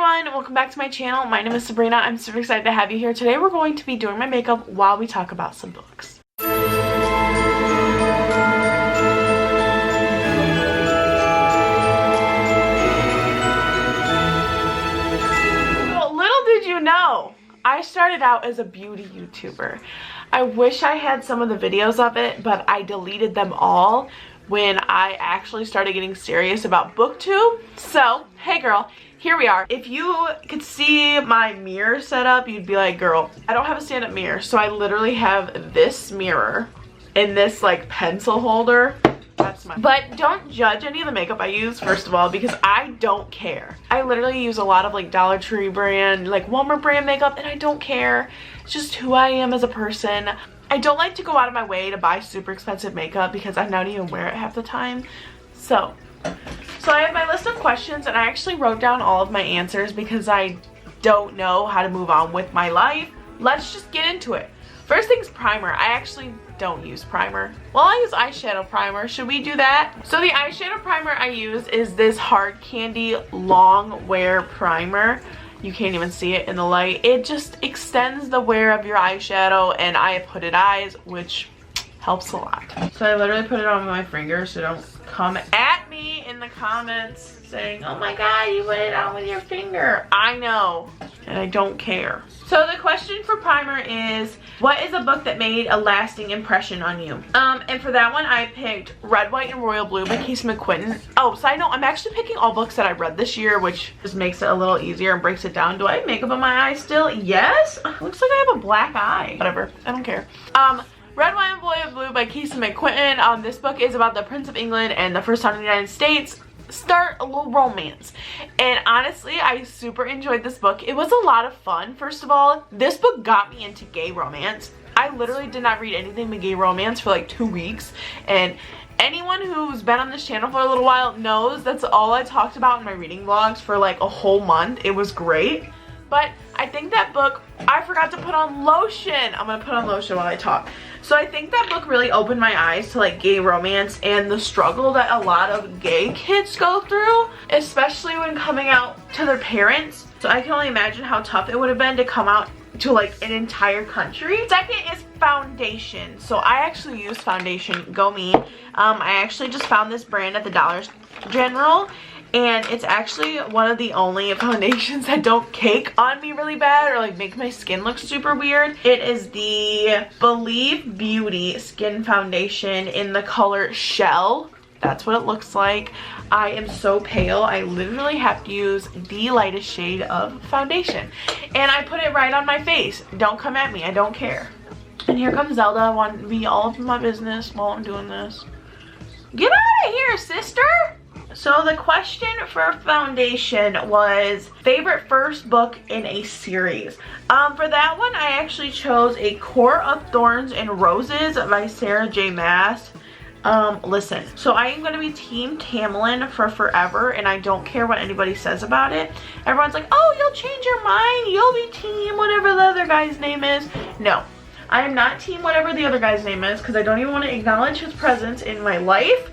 everyone, welcome back to my channel. My name is Sabrina. I'm super excited to have you here. Today we're going to be doing my makeup while we talk about some books. Little did you know, I started out as a beauty YouTuber. I wish I had some of the videos of it, but I deleted them all when I actually started getting serious about booktube. So, hey girl, here we are. If you could see my mirror setup, you'd be like, girl, I don't have a stand-up mirror, so I literally have this mirror and this like pencil holder. That's my, but don't judge any of the makeup I use, first of all, because I don't care. I literally use a lot of like Dollar Tree brand, like Walmart brand makeup, and I don't care. It's just who I am as a person. I don't like to go out of my way to buy super expensive makeup because I don't even wear it half the time. So I have my list of questions, and I actually wrote down all of my answers because I don't know how to move on with my life. Let's just get into it. First thing's primer. I actually don't use primer. Well, I use eyeshadow primer. Should we do that? So the eyeshadow primer I use is this Hard Candy Long Wear Primer. You can't even see it in the light. It just extends the wear of your eyeshadow, and I have hooded eyes, which helps a lot. So I literally put it on my finger, so don't come at me in the comments saying, oh my god, you put it on with your finger. I know, and I don't care. So the question for primer is, what is a book that made a lasting impression on you? And for that one, I picked Red, White, and Royal Blue by Casey McQuinton. Oh, side note, I'm actually picking all books that I read this year, which just makes it a little easier and breaks it down. Do I have makeup on my eye still? Yes. Looks like I have a black eye. Whatever, I don't care. Red, White, and Royal Blue by Casey McQuinton. This book is about the Prince of England and the first time in the United States. Start a little romance, and honestly I super enjoyed this book. It was a lot of fun. First of all, this book got me into gay romance. I literally did not read anything but gay romance for like 2 weeks, and anyone who's been on this channel for a little while knows that's all I talked about in my reading vlogs for like a whole month. It was great. But I think that book, I forgot to put on lotion. I'm gonna put on lotion while I talk. So I think that book really opened my eyes to like gay romance and the struggle that a lot of gay kids go through, especially when coming out to their parents. So I can only imagine how tough it would have been to come out to like an entire country. Second is foundation. So I actually use foundation, go me. I actually just found this brand at the Dollar General, and it's actually one of the only foundations that don't cake on me really bad or like make my skin look super weird. It is the Believe Beauty Skin Foundation in the color Shell. That's what it looks like. I am so pale, I literally have to use the lightest shade of foundation. And I put it right on my face. Don't come at me, I don't care. And here comes Zelda wanting to be all of my business while I'm doing this. Get out of here, sister! So the question for foundation was favorite first book in a series. For that one, I actually chose A Court of Thorns and Roses by Sarah J. Maas. Listen, so I am going to be Team Tamlin for forever, and I don't care what anybody says about it. Everyone's like, oh, you'll change your mind, you'll be Team whatever the other guy's name is. No, I am not Team whatever the other guy's name is, because I don't even want to acknowledge his presence in my life.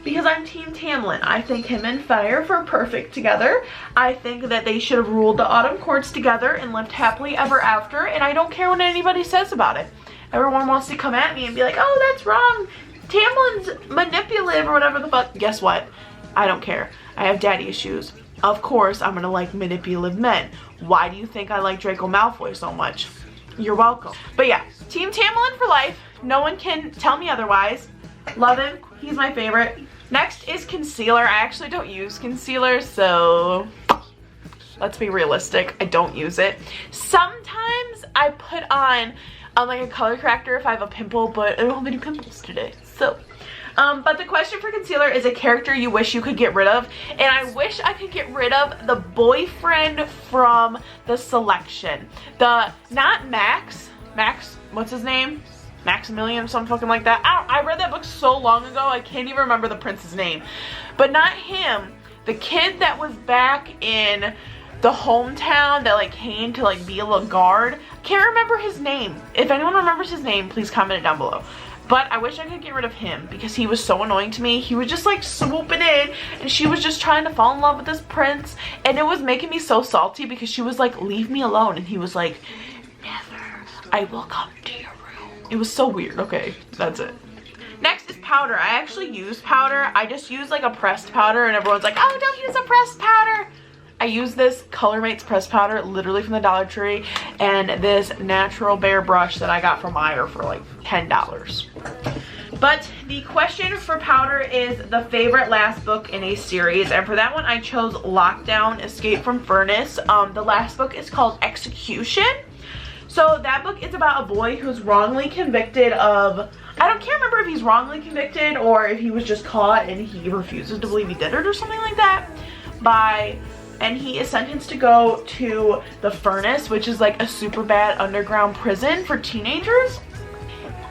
Because I'm Team Tamlin. I think him and Fire were perfect together. I think that they should have ruled the Autumn Courts together and lived happily ever after, and I don't care what anybody says about it. Everyone wants to come at me and be like, oh, that's wrong. Tamlin's manipulative or whatever the fuck. Guess what? I don't care. I have daddy issues. Of course, I'm gonna like manipulative men. Why do you think I like Draco Malfoy so much? You're welcome. But yeah, Team Tamlin for life. No one can tell me otherwise. Love him. He's my favorite. Next is concealer. I actually don't use concealer, so let's be realistic. I don't use it. Sometimes I put on like a color corrector if I have a pimple, but I don't have any pimples today. So, but the question for concealer is a character you wish you could get rid of, and I wish I could get rid of the boyfriend from The Selection. Not Max, what's his name? Maximilian, something fucking like that. I read that book so long ago, I can't even remember the prince's name. But not him. The kid that was back in the hometown that like came to like be a little guard. Can't remember his name. If anyone remembers his name, please comment it down below. But I wish I could get rid of him because he was so annoying to me. He was just like swooping in and she was just trying to fall in love with this prince. And it was making me so salty because she was like, leave me alone. And he was like, never, I will come to your room. It was so weird. Okay, that's it. Next is powder. I actually use powder. I just use like a pressed powder and everyone's like, oh, don't use a pressed powder. I use this Colormates pressed powder literally from the Dollar Tree and this natural bare brush that I got from Meijer for like $10. But the question for powder is the favorite last book in a series, and for that one I chose Lockdown, Escape from Furnace. The last book is called Execution. So that book is about a boy who's wrongly convicted of, can't remember if he's wrongly convicted or if he was just caught and he refuses to believe he did it or something like that, and he is sentenced to go to the Furnace, which is like a super bad underground prison for teenagers.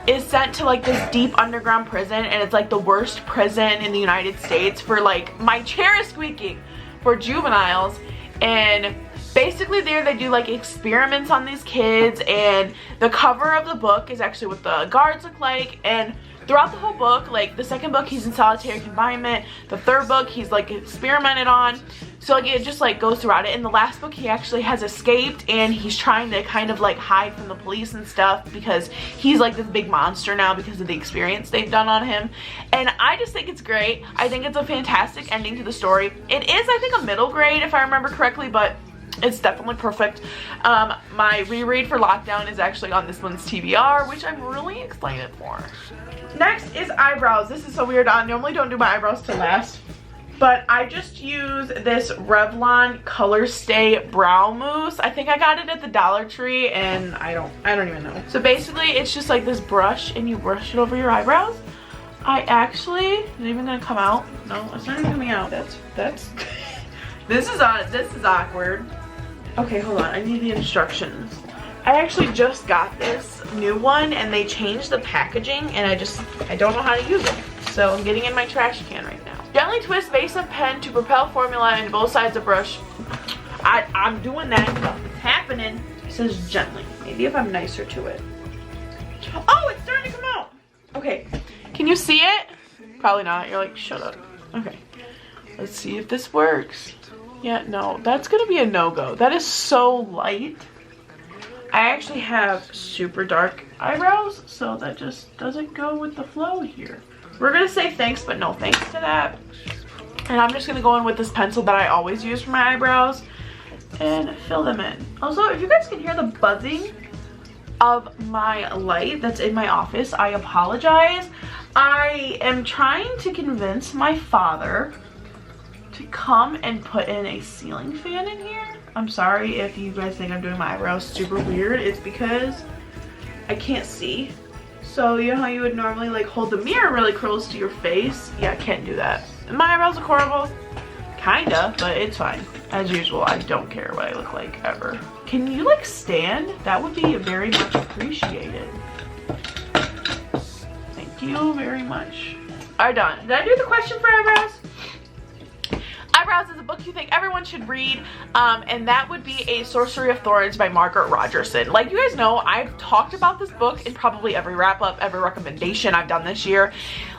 Is sent to like this deep underground prison, and it's like the worst prison in the United States for like, my chair is squeaking, for juveniles. And basically there they do like experiments on these kids, and the cover of the book is actually what the guards look like. And throughout the whole book, like the second book he's in solitary confinement, the third book he's like experimented on, so like it just like goes throughout it. In the last book he actually has escaped and he's trying to kind of like hide from the police and stuff because he's like this big monster now because of the experience they've done on him. And I just think it's great. I think it's a fantastic ending to the story. It is, I think, a middle grade if I remember correctly, but it's definitely perfect. My reread for Lockdown is actually on this one's TBR, which I'm really excited for. Next is eyebrows. This is so weird. I normally don't do my eyebrows till last, but I just use this Revlon Color Stay Brow Mousse. I think I got it at the Dollar Tree, and I don't even know. So basically it's just like this brush and you brush it over your eyebrows. I actually, is it even gonna come out? No, it's not even coming out. That's this is awkward. Okay, hold on, I need the instructions. I actually just got this new one and they changed the packaging and I don't know how to use it. So I'm getting in my trash can right now. Gently twist base of pen to propel formula into both sides of brush. I'm doing that. It's happening. It says gently. Maybe if I'm nicer to it. Oh, it's starting to come out. Okay, can you see it? Probably not. You're like, shut up. Okay, let's see if this works. Yeah, no, that's gonna be a no-go. That is so light. I actually have super dark eyebrows, so that just doesn't go with the flow here. We're gonna say thanks, but no thanks to that. And I'm just gonna go in with this pencil that I always use for my eyebrows and fill them in. Also, if you guys can hear the buzzing of my light that's in my office, I apologize. I am trying to convince my father to come and put in a ceiling fan in here. I'm sorry if you guys think I'm doing my eyebrows super weird. It's because I can't see. So you know how you would normally like hold the mirror really close to your face? Yeah, I can't do that. My eyebrows look horrible. Kinda, but it's fine. As usual, I don't care what I look like ever. Can you like stand? That would be very much appreciated. Thank you very much. Alright, done. Did I do the question for eyebrows? Eyebrows is a book you think everyone should read, and that would be A Sorcery of Thorns by Margaret Rogerson. Like you guys know, I've talked about this book in probably every wrap-up, every recommendation I've done this year.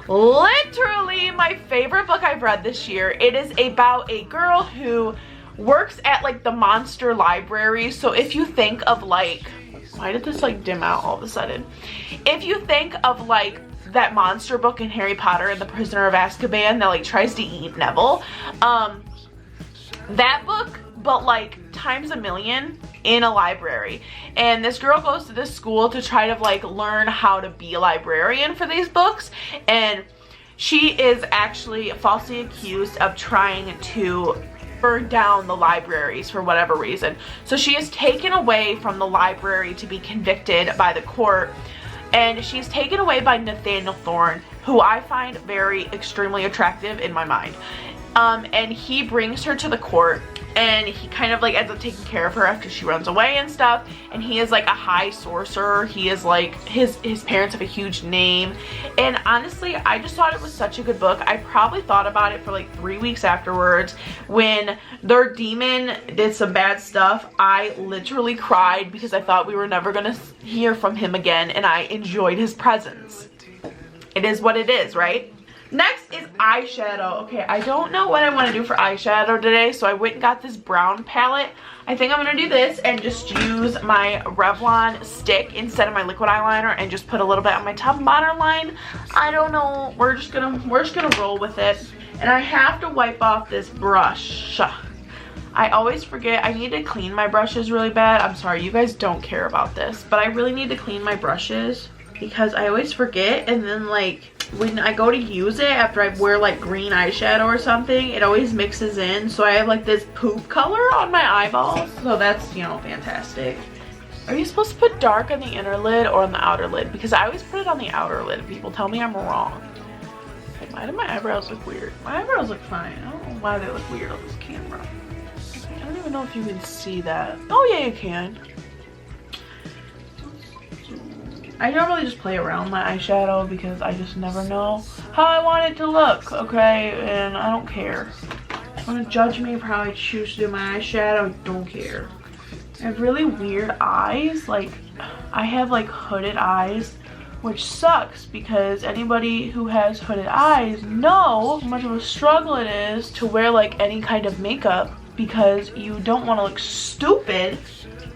Literally my favorite book I've read this year. It is about a girl who works at like the monster library. So if you think of like, why did this like dim out all of a sudden? If you think of like that monster book in Harry Potter and the Prisoner of Azkaban that like tries to eat Neville, that book, but like times a million in a library. And this girl goes to this school to try to like learn how to be a librarian for these books, and she is actually falsely accused of trying to burn down the libraries for whatever reason. So she is taken away from the library to be convicted by the court, and she's taken away by Nathaniel Thorne, who I find very extremely attractive in my mind. And he brings her to the court, and he kind of like ends up taking care of her after she runs away and stuff. And he is like a high sorcerer. He is like, his parents have a huge name. And honestly, I just thought it was such a good book. I probably thought about it for like 3 weeks afterwards. When their demon did some bad stuff, I literally cried because I thought we were never gonna hear from him again, and I enjoyed his presence. it is what it is, right? Next is eyeshadow. Okay, I don't know what I want to do for eyeshadow today, so I went and got this brown palette. I think I'm going to do this and just use my Revlon stick instead of my liquid eyeliner and just put a little bit on my top and bottom line. I don't know. We're just gonna roll with it. And I have to wipe off this brush. I always forget. I need to clean my brushes really bad. I'm sorry, you guys don't care about this, but I really need to clean my brushes because I always forget, and then like when I go to use it after I wear like green eyeshadow or something, it always mixes in, so I have like this poop color on my eyeballs. So that's, you know, fantastic. Are you supposed to put dark on the inner lid or on the outer lid? Because I always put it on the outer lid. People tell me I'm wrong. Like, why do my eyebrows look weird? My eyebrows look fine. I don't know why they look weird on this camera. I don't even know if you can see that. Oh yeah, you can. I normally just play around my eyeshadow because I just never know how I want it to look, okay? And I don't care. Want to judge me for how I choose to do my eyeshadow? I don't care. I have really weird eyes. Like, I have like hooded eyes, which sucks because anybody who has hooded eyes know how much of a struggle it is to wear like any kind of makeup because you don't want to look stupid,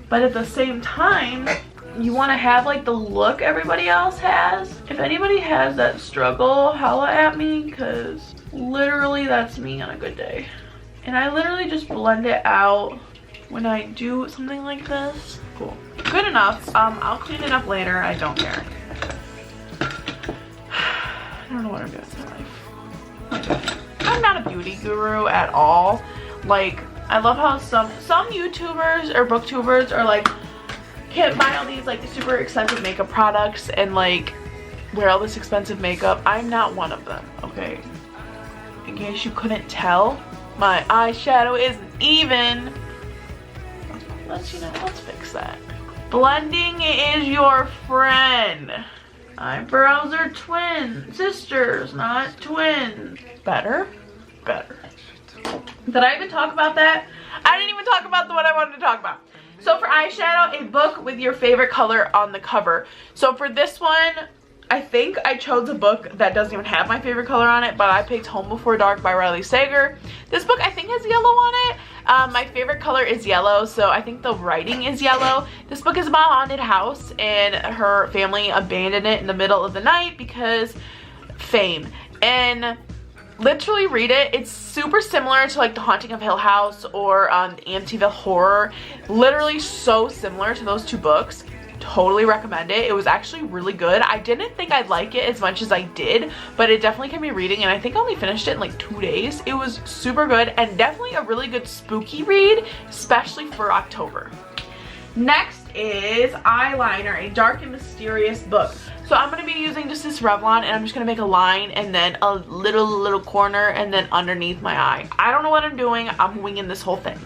but at the same time, you want to have like the look everybody else has. If anybody has that struggle, holla at me, because literally that's me on a good day. And I literally just blend it out when I do something like this. Cool. Good enough. I'll clean it up later. I don't care. I don't know what I'm doing in my life. I'm not a beauty guru at all. Like, I love how some YouTubers or booktubers are like, can't buy all these like super expensive makeup products and like wear all this expensive makeup. I'm not one of them, okay? In case you couldn't tell, my eyeshadow isn't even. Let's fix that. Blending is your friend. Eyebrows are twin sisters, not twins. Better? Better. Did I even talk about that? I didn't even talk about the one I wanted to talk about. So for eyeshadow, a book with your favorite color on the cover. So for this one, I think I chose a book that doesn't even have my favorite color on it, but I picked Home Before Dark by Riley Sager. This book I think has yellow on it. My favorite color is yellow, so I think the writing is yellow. This book is about a haunted house and her family abandoned it in the middle of the night because fame. And literally read it. It's super similar to like The Haunting of Hill House or Amityville Horror. Literally so similar to those two books. Totally recommend it. It was actually really good. I didn't think I'd like it as much as I did, but it definitely can be reading, and I think I only finished it in like 2 days. It was super good and definitely a really good spooky read, especially for October. Next is eyeliner, a dark and mysterious book. So I'm going to be using just this Revlon, and I'm just going to make a line and then a little corner and then underneath my eye. I don't know what I'm doing. I'm winging this whole thing.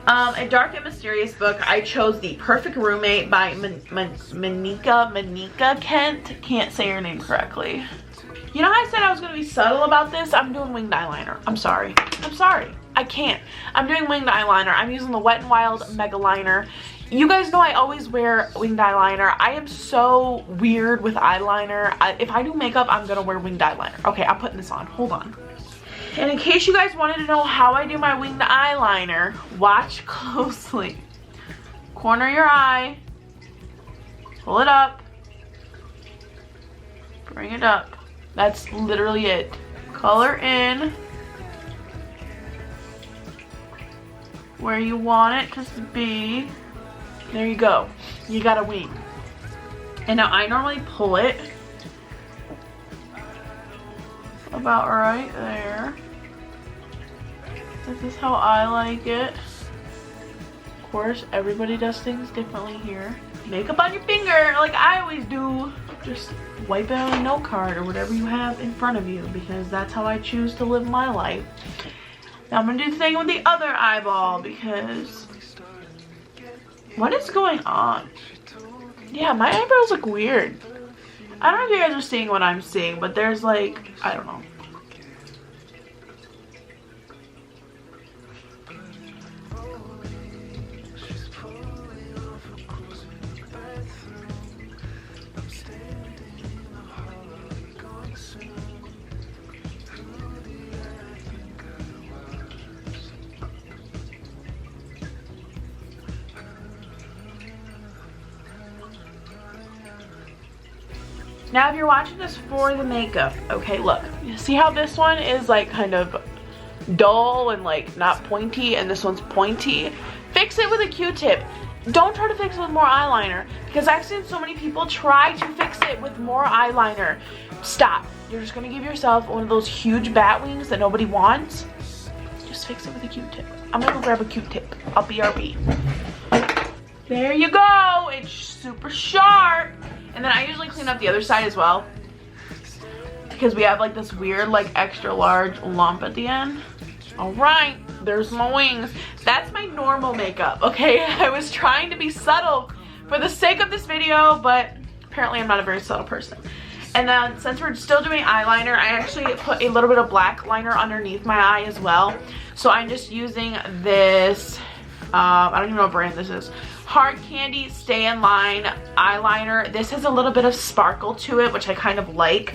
A dark and mysterious book. I chose The Perfect Roommate by Manika Kent. Can't say her name correctly. You know how I said I was going to be subtle about this? I'm doing winged eyeliner. I'm sorry. I'm sorry. I can't. I'm doing winged eyeliner. I'm using the Wet n Wild Mega Liner. You guys know I always wear winged eyeliner. I am so weird with eyeliner. If I do makeup, I'm gonna wear winged eyeliner. Okay, I'm putting this on. Hold on. And in case you guys wanted to know how I do my winged eyeliner, watch closely. Corner your eye. Pull it up. Bring it up. That's literally it. Color in where you want it to be. There you go. You got a wing. And now I normally pull it about right there. This is how I like it. Of course, everybody does things differently here. Makeup on your finger like I always do. Just wipe it on a note card or whatever you have in front of you, because that's how I choose to live my life. Now I'm gonna do the thing with the other eyeball because what is going on? Yeah, my eyebrows look weird. I don't know if you guys are seeing what I'm seeing, but there's like, I don't know. Now if you're watching this for the makeup, okay, look. You see how this one is like kind of dull and like not pointy, and this one's pointy? Fix it with a Q-tip. Don't try to fix it with more eyeliner, because I've seen so many people try to fix it with more eyeliner. Stop. You're just gonna give yourself one of those huge bat wings that nobody wants. Just fix it with a Q-tip. I'm gonna go grab a Q-tip. I'll BRB. There you go. It's super sharp. And then I usually clean up the other side as well, because we have like this weird like extra large lump at the end. All right, there's my wings. That's my normal makeup, okay? I was trying to be subtle for the sake of this video, but apparently I'm not a very subtle person. And then since we're still doing eyeliner, I actually put a little bit of black liner underneath my eye as well. So I'm just using this, I don't even know what brand this is, Hard Candy Stay in Line eyeliner. This has a little bit of sparkle to it, which I kind of like.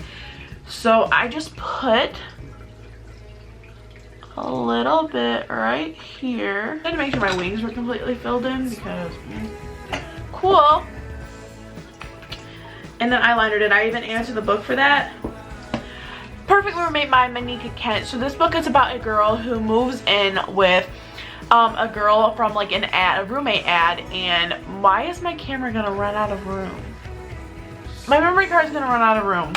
So I just put a little bit right here. I had to make sure my wings were completely filled in because cool. And then eyeliner. Did I even answer the book for that? Perfect Roommate by Monica Kent. So this book is about a girl who moves in with a girl from like an ad, a roommate ad. And why is my camera gonna run out of room? My memory card's gonna run out of room.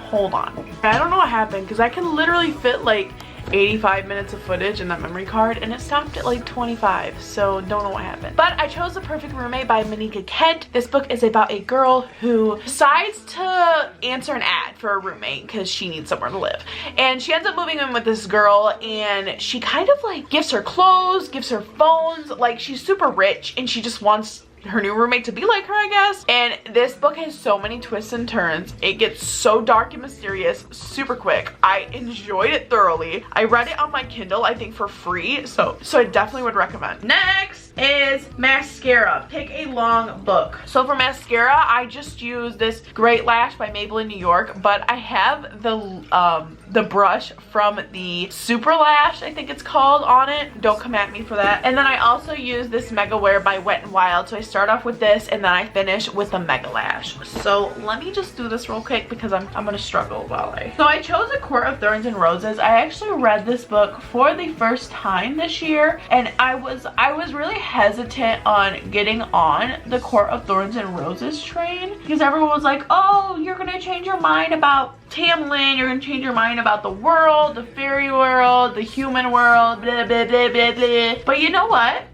Hold on. I don't know what happened, because I can literally fit like 85 minutes of footage in that memory card, and it stopped at like 25, so don't know what happened. But I chose The Perfect Roommate by Monica Kent. This book is about a girl who decides to answer an ad for a roommate because she needs somewhere to live, and she ends up moving in with this girl, and she kind of like gives her clothes, gives her phones, like she's super rich and she just wants her new roommate to be like her, I guess. And this book has so many twists and turns. It gets so dark and mysterious super quick. I enjoyed it thoroughly. I read it on my Kindle, I think for free, so I definitely would recommend. Next is mascara. Pick a long book. So for mascara, I just use this Great Lash by Maybelline New York, but I have the brush from the Super Lash, I think it's called, on it. Don't come at me for that. And then I also use this Mega Wear by Wet n Wild. So I start off with this and then I finish with the Mega Lash. So let me just do this real quick because I'm gonna struggle while So I chose A Court of Thorns and Roses. I actually read this book for the first time this year, and I was really hesitant on getting on the Court of Thorns and Roses train, because everyone was like, oh, you're gonna change your mind about Tamlin, you're gonna change your mind about the world, the fairy world, the human world, blah blah blah blah blah. But you know what?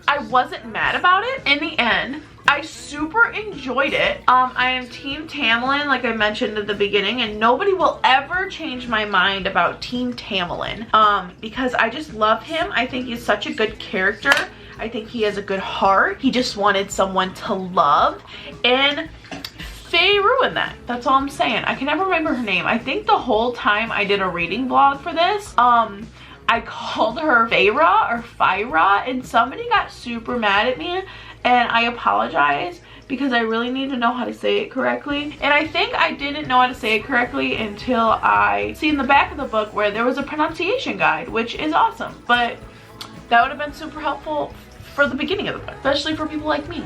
I wasn't mad about it in the end. I super enjoyed it. I am Team Tamlin, like I mentioned at the beginning, and nobody will ever change my mind about Team Tamlin, because I just love him. I think he's such a good character. I think he has a good heart. He just wanted someone to love, and Faye ruined that. That's all I'm saying. I can never remember her name. I think the whole time I did a reading vlog for this, I called her Feyra or Fyra, and somebody got super mad at me, and I apologize because I really need to know how to say it correctly. And I think I didn't know how to say it correctly until I seen the back of the book where there was a pronunciation guide, which is awesome. But that would have been super helpful for the beginning of the book, especially for people like me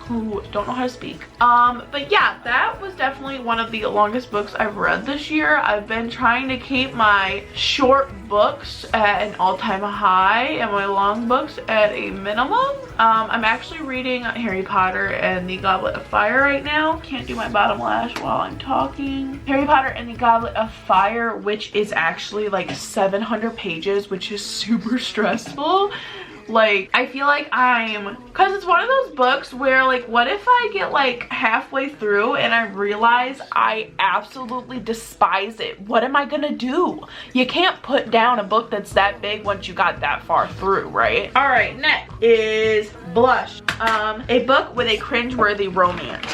who don't know how to speak. But yeah, that was definitely one of the longest books I've read this year. I've been trying to keep my short books at an all-time high and my long books at a minimum. I'm actually reading Harry Potter and the Goblet of Fire right now. Can't do my bottom lash while I'm talking. Harry Potter and the Goblet of Fire, which is actually like 700 pages, which is super stressful. Like, I feel like because it's one of those books where, like, what if I get like halfway through and I realize I absolutely despise it? What am I gonna do? You can't put down a book that's that big once you got that far through, right? All right, next is Blush. A book with a cringeworthy romance.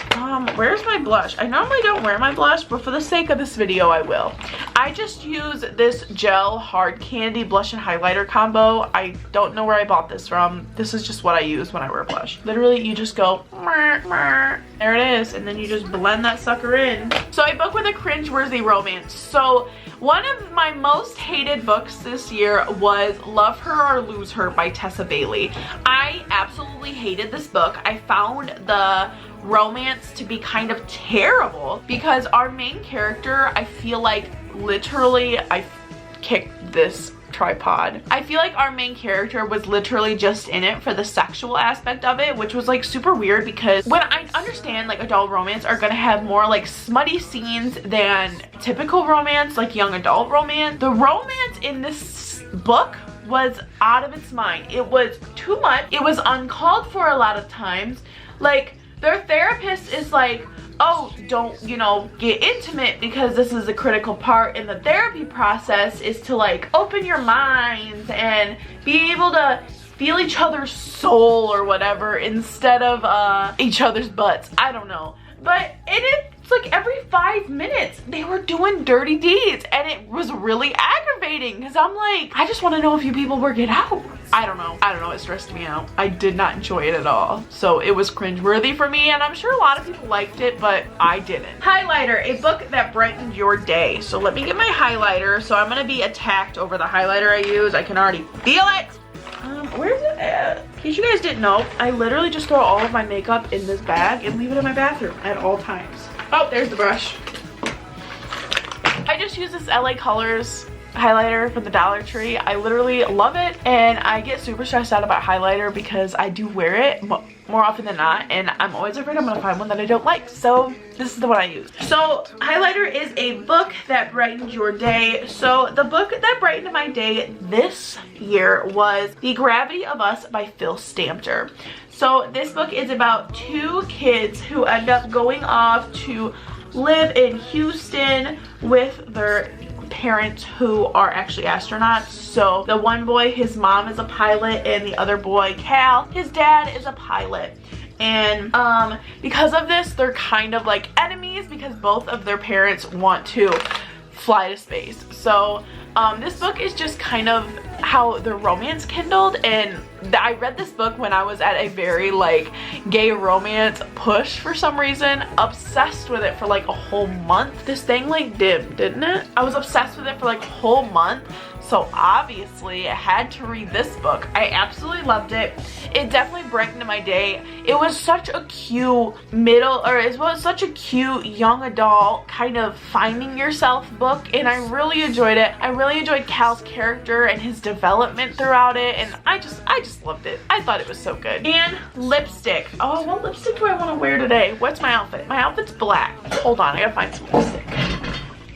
Where's my blush? I normally don't wear my blush, but for the sake of this video, I will. I just use this gel hard candy blush and highlighter combo. I don't know where I bought this from. This is just what I use when I wear blush. Literally, you just go, there it is, and then you just blend that sucker in. So a book with a cringeworthy romance. So One of my most hated books this year was Love Her or Lose Her by Tessa Bailey. I absolutely hated this book. I found the romance to be kind of terrible because our main character, I feel like literally, I kicked this tripod. I feel like our main character was literally just in it for the sexual aspect of it, which was like super weird because when I understand like adult romance are gonna have more like smutty scenes than typical romance, like young adult romance, the romance in this book was out of its mind. It was too much. It was uncalled for a lot of times. Like their therapist is like, oh, don't, you know, get intimate because this is a critical part in the therapy process, is to like open your minds and be able to feel each other's soul or whatever instead of each other's butts. I don't know. But it's like every 5 minutes they were doing dirty deeds and it was really aggravating because I'm like, I just want to know if you people work it out. I don't know. It stressed me out. I did not enjoy it at all. So it was cringeworthy for me and I'm sure a lot of people liked it, but I didn't. Highlighter, a book that brightened your day. So let me get my highlighter. So I'm gonna be attacked over the highlighter I use. I can already feel it. Where's it at? In case you guys didn't know, I literally just throw all of my makeup in this bag and leave it in my bathroom at all times. Oh, there's the brush. I just use this LA Colors highlighter from the Dollar Tree. I literally love it and I get super stressed out about highlighter because I do wear it more often than not and I'm always afraid I'm gonna find one that I don't like, so this is the one I use. So highlighter is a book that brightened your day. So the book that brightened my day this year was The Gravity of Us by Phil Stamter. So this book is about two kids who end up going off to live in Houston with their parents who are actually astronauts. So the one boy, his mom is a pilot, and the other boy, Cal, his dad is a pilot. And because of this, they're kind of like enemies because both of their parents want to fly to space. So this book is just kind of how the romance kindled, and I read this book when I was at a very like gay romance push for some reason. Obsessed with it for like a whole month. This thing like didn't it? I was obsessed with it for like a whole month. So obviously I had to read this book. I absolutely loved it. It definitely brightened my day. It was such a cute it was such a cute young adult kind of finding yourself book, and I really enjoyed it. I really enjoyed Cal's character and his development throughout it, and I just loved it. I thought it was so good. And lipstick. Oh, what lipstick do I want to wear today? What's my outfit? My outfit's black. Hold on, I gotta find some lipstick.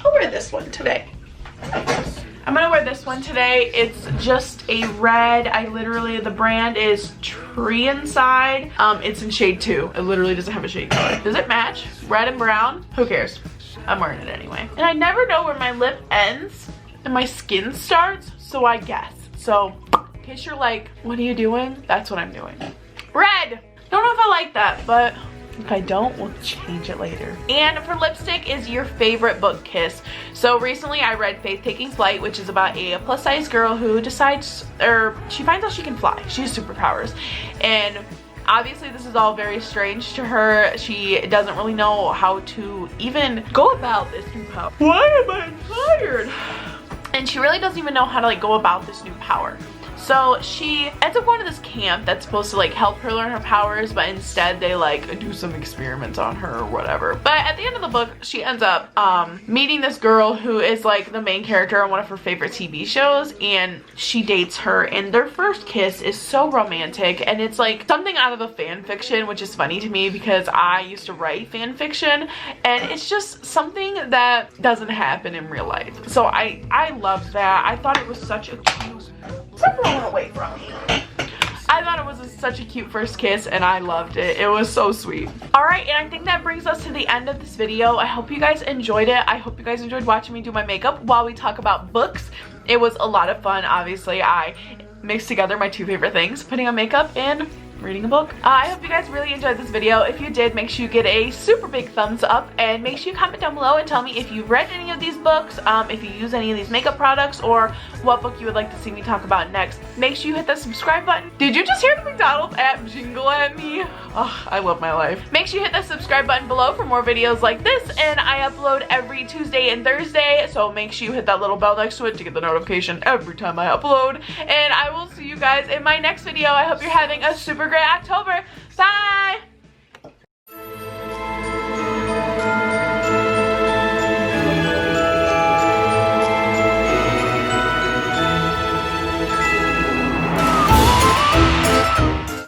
I'll wear this one today. I'm gonna wear this one today. It's just a red. The brand is Tree Inside. It's in shade 2. It literally doesn't have a shade color. Does it match? Red and brown? Who cares? I'm wearing it anyway. And I never know where my lip ends and my skin starts, so I guess. So, in case you're like, what are you doing? That's what I'm doing. Red! Don't know if I like that, but if I don't, we'll change it later. And for lipstick is your favorite book kiss. So recently I read Faith Taking Flight, which is about a plus size girl who decides, or she finds out she can fly. She has superpowers. And obviously this is all very strange to her. She doesn't really know how to even go about this new power. Why am I tired? And she really doesn't even know how to like go about this new power. So she ends up going to this camp that's supposed to like help her learn her powers, but instead they like do some experiments on her or whatever. But at the end of the book, she ends up meeting this girl who is like the main character on one of her favorite TV shows, and she dates her, and their first kiss is so romantic, and it's like something out of a fan fiction, which is funny to me because I used to write fan fiction, and it's just something that doesn't happen in real life. So I loved that. I thought it was such a cute... Stop rolling away from me. I thought it was such a cute first kiss and I loved it. It was so sweet. Alright, and I think that brings us to the end of this video. I hope you guys enjoyed it. I hope you guys enjoyed watching me do my makeup while we talk about books. It was a lot of fun. Obviously, I mixed together my two favorite things, putting on makeup and reading a book. I hope you guys really enjoyed this video. If you did, make sure you get a super big thumbs up, and make sure you comment down below and tell me if you've read any of these books, if you use any of these makeup products, or what book you would like to see me talk about next. Make sure you hit the subscribe button. Did you just hear the McDonald's app jingle at me? Oh, I love my life. Make sure you hit the subscribe button below for more videos like this, and I upload every Tuesday and Thursday, so make sure you hit that little bell next to it to get the notification every time I upload. And I will see you guys in my next video. I hope you're having a super great October. Bye!